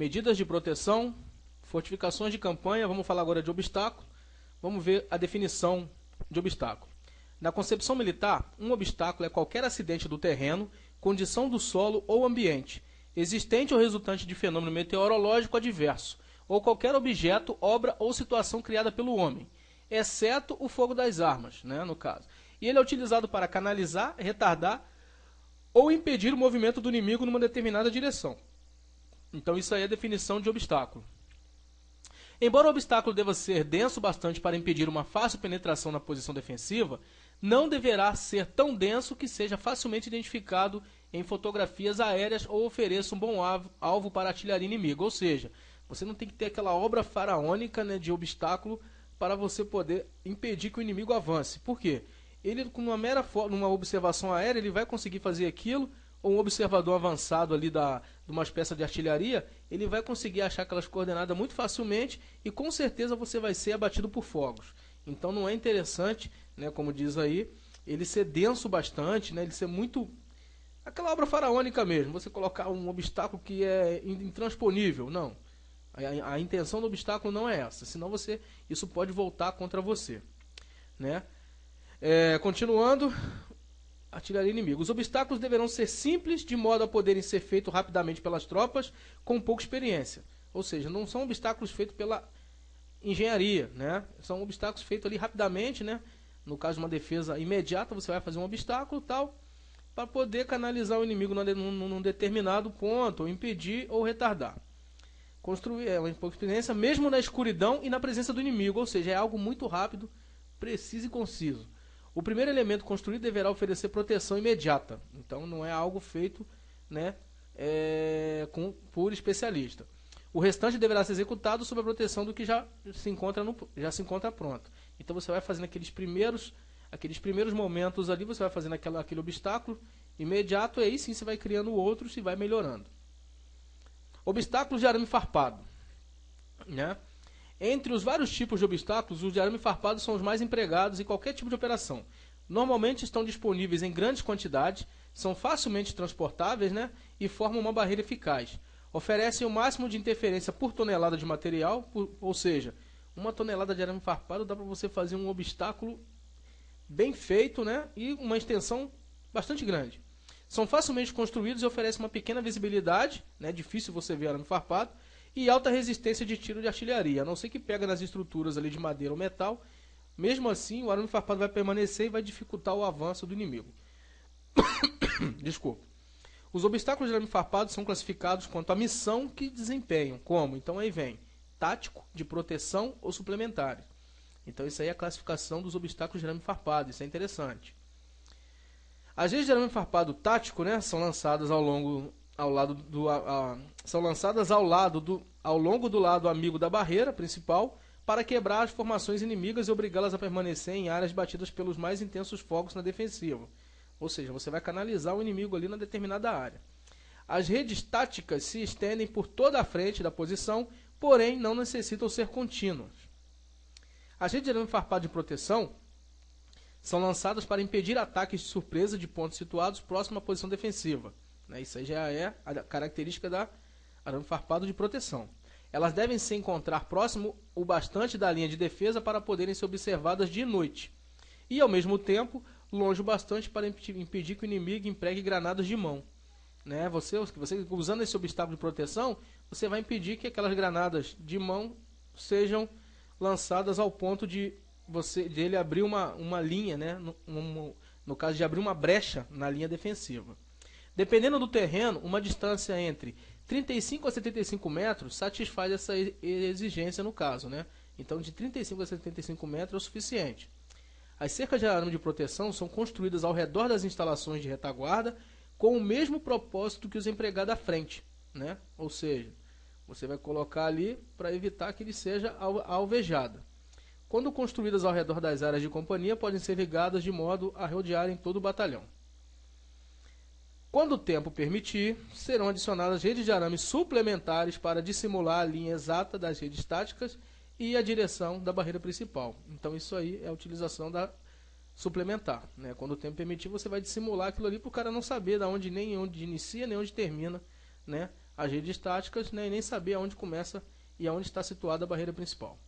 Medidas de proteção, fortificações de campanha, vamos falar agora de obstáculo. Vamos ver a definição de obstáculo. Na concepção militar, um obstáculo é qualquer acidente do terreno, condição do solo ou ambiente, existente ou resultante de fenômeno meteorológico adverso, ou qualquer objeto, obra ou situação criada pelo homem, exceto o fogo das armas, né, no caso. E ele é utilizado para canalizar, retardar ou impedir o movimento do inimigo numa determinada direção. Então isso aí é a definição de obstáculo. Embora o obstáculo deva ser denso bastante para impedir uma fácil penetração na posição defensiva, não deverá ser tão denso que seja facilmente identificado em fotografias aéreas ou ofereça um bom alvo para a artilharia inimiga. Ou seja, você não tem que ter aquela obra faraônica, né, de obstáculo para você poder impedir que o inimigo avance. Por quê? Ele, com numa observação aérea, ele vai conseguir fazer aquilo, ou um observador avançado ali de uma espécie de artilharia, ele vai conseguir achar aquelas coordenadas muito facilmente e com certeza você vai ser abatido por fogos. Então não é interessante, né, como diz aí, ele ser denso bastante, né, ele ser muito... aquela obra faraônica mesmo, você colocar um obstáculo que é intransponível. Não. A intenção do obstáculo não é essa, senão isso pode voltar contra você, né? Continuando, artilharia inimiga. Os obstáculos deverão ser simples, de modo a poderem ser feitos rapidamente pelas tropas com pouca experiência. Ou seja, não são obstáculos feitos pela engenharia, né? São obstáculos feitos ali rapidamente, né? No caso de uma defesa imediata, você vai fazer um obstáculo tal, para poder canalizar o inimigo num determinado ponto, ou impedir ou retardar. Construir uma pouca experiência, mesmo na escuridão e na presença do inimigo, ou seja, é algo muito rápido, preciso e conciso. O primeiro elemento construído deverá oferecer proteção imediata. Então não é algo feito, né, por especialista. O restante deverá ser executado sob a proteção do que já se encontra pronto. Então você vai fazendo aqueles primeiros momentos ali, você vai fazendo aquele obstáculo imediato, e aí sim você vai criando outros e vai melhorando. Obstáculos de arame farpado, né? Entre os vários tipos de obstáculos, os de arame farpado são os mais empregados em qualquer tipo de operação. Normalmente estão disponíveis em grandes quantidades, são facilmente transportáveis, né, e formam uma barreira eficaz. Oferecem o máximo de interferência por tonelada de material, ou seja, 1 tonelada de arame farpado dá para você fazer um obstáculo bem feito, né, e uma extensão bastante grande. São facilmente construídos e oferecem uma pequena visibilidade, né, difícil você ver arame farpado, e alta resistência de tiro de artilharia, a não ser que pega nas estruturas ali de madeira ou metal. Mesmo assim, o arame farpado vai permanecer e vai dificultar o avanço do inimigo. Desculpa. Os obstáculos de arame farpado são classificados quanto à missão que desempenham, como, então aí vem, tático, de proteção ou suplementares. Então isso aí é a classificação dos obstáculos de arame farpado, isso é interessante. As redes de arame farpado tático, né, são lançadas ao longo do lado amigo da barreira principal para quebrar as formações inimigas e obrigá-las a permanecer em áreas batidas pelos mais intensos fogos na defensiva. Ou seja, você vai canalizar o inimigo ali na determinada área. As redes táticas se estendem por toda a frente da posição, porém não necessitam ser contínuas. As redes de arame farpado de proteção são lançadas para impedir ataques de surpresa de pontos situados próximo à posição defensiva. Isso aí já é a característica da arame farpado de proteção. Elas devem se encontrar próximo o bastante da linha de defesa para poderem ser observadas de noite. E, ao mesmo tempo, longe o bastante para impedir que o inimigo empregue granadas de mão. Você usando esse obstáculo de proteção, você vai impedir que aquelas granadas de mão sejam lançadas ao ponto de ele abrir uma linha, né? No caso de abrir uma brecha na linha defensiva. Dependendo do terreno, uma distância entre 35 a 75 metros satisfaz essa exigência no caso, né? Então, de 35 a 75 metros é o suficiente. As cercas de arame de proteção são construídas ao redor das instalações de retaguarda com o mesmo propósito que os empregados à frente, né? Ou seja, você vai colocar ali para evitar que ele seja alvejado. Quando construídas ao redor das áreas de companhia, podem ser ligadas de modo a rodearem todo o batalhão. Quando o tempo permitir, serão adicionadas redes de arame suplementares para dissimular a linha exata das redes táticas e a direção da barreira principal. Então isso aí é a utilização da suplementar, né? Quando o tempo permitir, você vai dissimular aquilo ali para o cara não saber nem onde inicia, nem onde termina, né, as redes estáticas, né, e nem saber aonde começa e aonde está situada a barreira principal.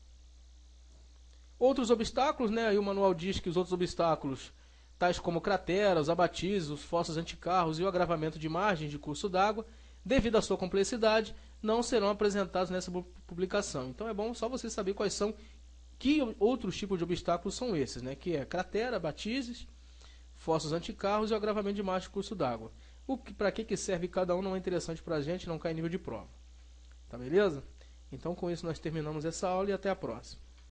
Outros obstáculos, né, aí o manual diz que os outros obstáculos, tais como crateras, abatizes, os fossos anticarros e o agravamento de margens de curso d'água, devido à sua complexidade, não serão apresentados nessa publicação. Então é bom só você saber quais são, que outros tipos de obstáculos são esses, né, que é cratera, abatizes, fossos anticarros e o agravamento de margem de curso d'água. Para que serve cada um não é interessante para a gente, não cai em nível de prova. Tá beleza? Então com isso nós terminamos essa aula e até a próxima.